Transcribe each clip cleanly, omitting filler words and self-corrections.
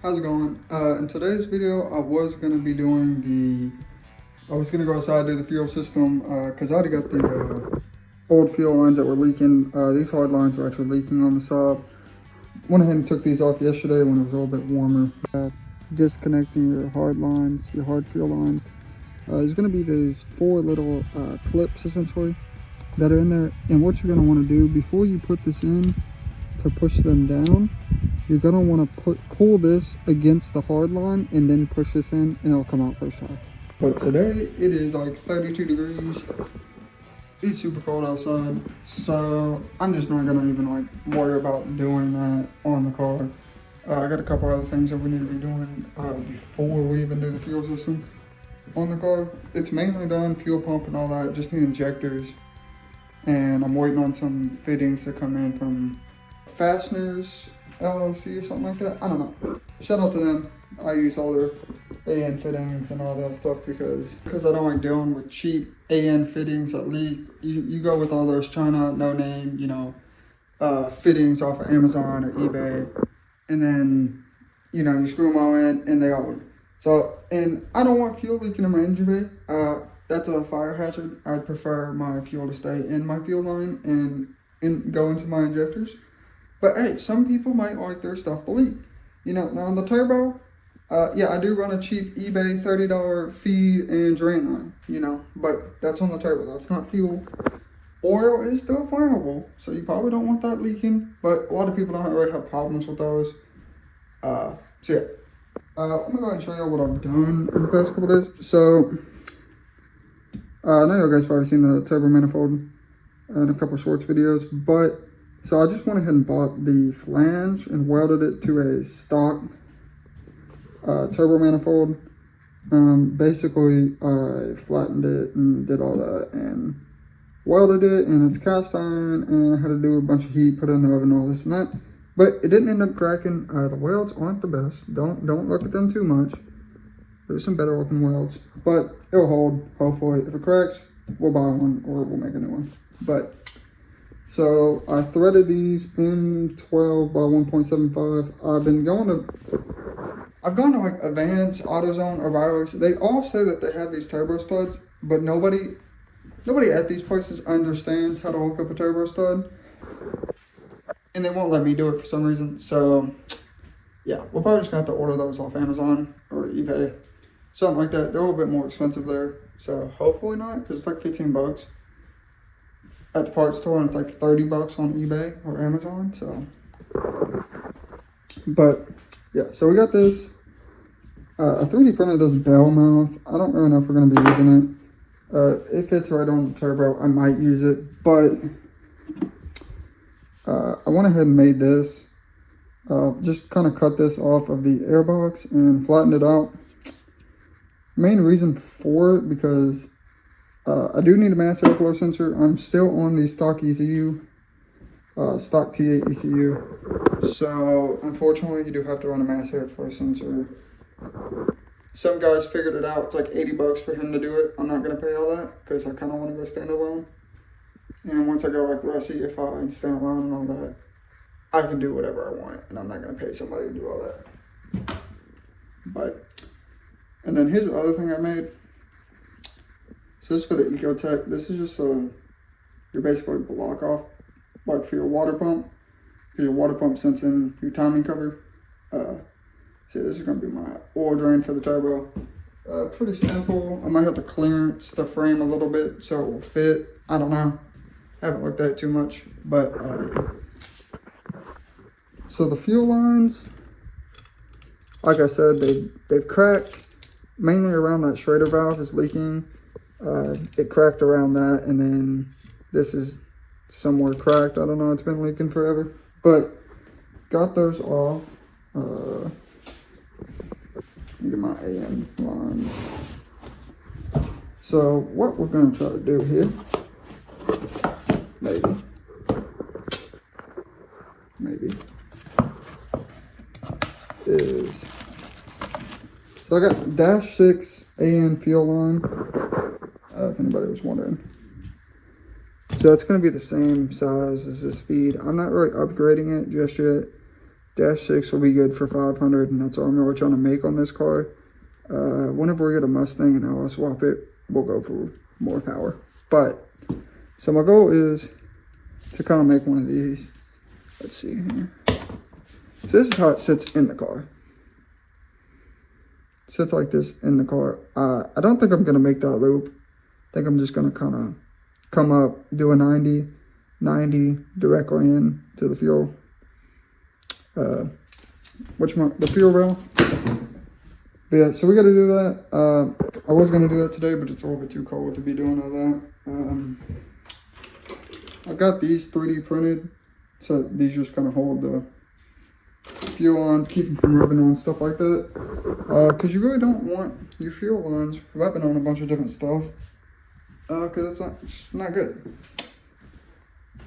How's it going? In today's video, I was going to go outside and do the fuel system because I already got the old fuel lines that were leaking. These hard lines were actually leaking on the Saab. Went ahead and took these off yesterday when it was a little bit warmer. Disconnecting your hard lines, your hard fuel lines. There's going to be these 4 little clips essentially that are in there, and what you're going to want to do before you put this in to push them down, you're going to want to pull this against the hard line and then push this in, and it'll come out first try. But today it is like 32 degrees. It's super cold outside, so I'm just not gonna even like worry about doing that on the car. I got a couple other things that we need to be doing before we even do the fuel system on the car. It's mainly done, fuel pump and all that, just the injectors. And I'm waiting on some fittings to come in from Fasteners LLC or something like that. I don't know. Shout out to them. I use all their AN fittings and all that stuff because I don't like dealing with cheap AN fittings that leak. You go with all those China, no name, fittings off of Amazon or eBay, and then, you screw them all in and they all leak. So, and I don't want fuel leaking in my engine bay. That's a fire hazard. I'd prefer my fuel to stay in my fuel line and go into my injectors. But hey, some people might like their stuff to leak. Now on the turbo, yeah, I do run a cheap eBay $30 feed and drain line, but that's on the turbo, that's not fuel. Oil is still flammable, so you probably don't want that leaking, but a lot of people don't really have problems with those. So yeah, I'm gonna go ahead and show you what I've done in the past couple days. So, I know you guys probably seen the turbo manifold in a couple shorts videos, but so I just went ahead and bought the flange and welded it to a stock turbo manifold. Basically, I flattened it and did all that and welded it, and it's cast iron, and I had to do a bunch of heat, put it in the oven, all this and that. But it didn't end up cracking. The welds aren't the best. Don't look at them too much. There's some better looking welds, but it'll hold, hopefully. If it cracks, we'll buy one or we'll make a new one. But so I threaded these in 12 by 1.75. I've gone to like Advance, AutoZone, or Virus. They all say that they have these turbo studs, but nobody at these places understands how to hook up a turbo stud, and they won't let me do it for some reason. So yeah, we're probably just gonna have to order those off Amazon or eBay, something like that. They're a little bit more expensive there, so hopefully not, because it's like 15 bucks at the parts store, and it's like 30 bucks on eBay or Amazon. So, but yeah, so we got this. I 3D printed this bell mouth. I don't really know if we're going to be using it. It fits right on the turbo. I might use it, but I went ahead and made this. Just kind of cut this off of the airbox and flattened it out. Main reason for it, because I do need a mass airflow sensor. I'm still on the stock ECU, stock T8 ECU. So unfortunately, you do have to run a mass airflow sensor. Some guys figured it out. It's like 80 bucks for him to do it. I'm not going to pay all that because I kind of want to go standalone. And once I go like Rusty, if I stand alone and all that, I can do whatever I want, and I'm not going to pay somebody to do all that. But, and then here's the other thing I made. So this is for the Ecotech. This is just your basically block off, like for your water pump. For your water pump sends in your timing cover. See, this is going to be my oil drain for the turbo. Pretty simple. I might have to clearance the frame a little bit so it will fit. I don't know. Haven't looked at it too much. But, so the fuel lines, like I said, they've cracked. Mainly around that Schrader valve is leaking. It cracked around that, and then this is somewhere cracked. I don't know, it's been leaking forever. But got those off. Get my AM lines. So what we're going to try to do here, maybe, is, so I got -6 AN fuel line, if anybody was wondering. So it's going to be the same size as this feed. I'm not really upgrading it just yet. Dash 6 will be good for 500, and that's all I'm really trying to make on this car. Whenever we get a Mustang and I'll swap it, we'll go for more power. But, so my goal is to kind of make one of these. Let's see here. So this is how it sits in the car. It sits like this in the car. I don't think I'm going to make that loop. I think I'm just going to kind of come up, do a 90 directly in to the fuel. The fuel rail. But yeah, so we got to do that. I was going to do that today, but it's a little bit too cold to be doing all that. I got these 3D printed, so these just kind of hold the fuel lines, keep them from rubbing on, stuff like that. Because you really don't want your fuel lines rubbing on a bunch of different stuff, because it's not good.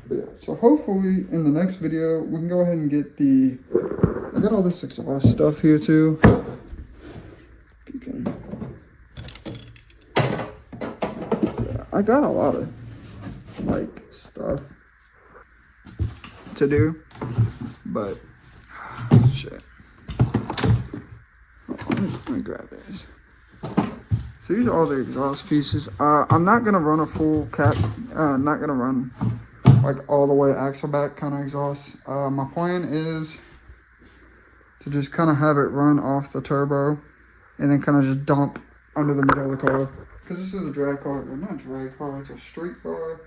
But yeah, so hopefully in the next video we can go ahead and get I got all this exhaust stuff here too. If you can, yeah, I got a lot of stuff to do, but shit. Let me grab this. So these are all the exhaust pieces. I'm not gonna run a full cap. Not gonna run like all the way axle back kind of exhaust. My plan is to just kind of have it run off the turbo and then kind of just dump under the middle of the car. Because this is a drag car, well, not a drag car, it's a street car.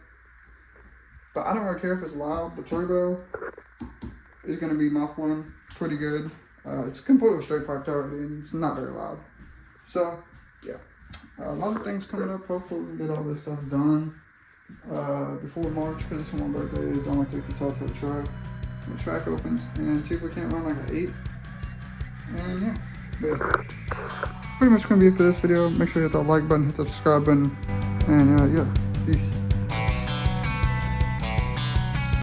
But I don't really care if it's loud. The turbo is going to be muffling pretty good. It's completely straight pipe turbo and it's not very loud. So yeah, a lot of things coming up. Hopefully we can get all this stuff done before March, because this is my birthday. I want to take this out to the track when the track opens and see if we can't run like an 8. And yeah, but pretty much gonna be it for this video. Make sure you hit that like button, hit that subscribe button, and yeah, peace.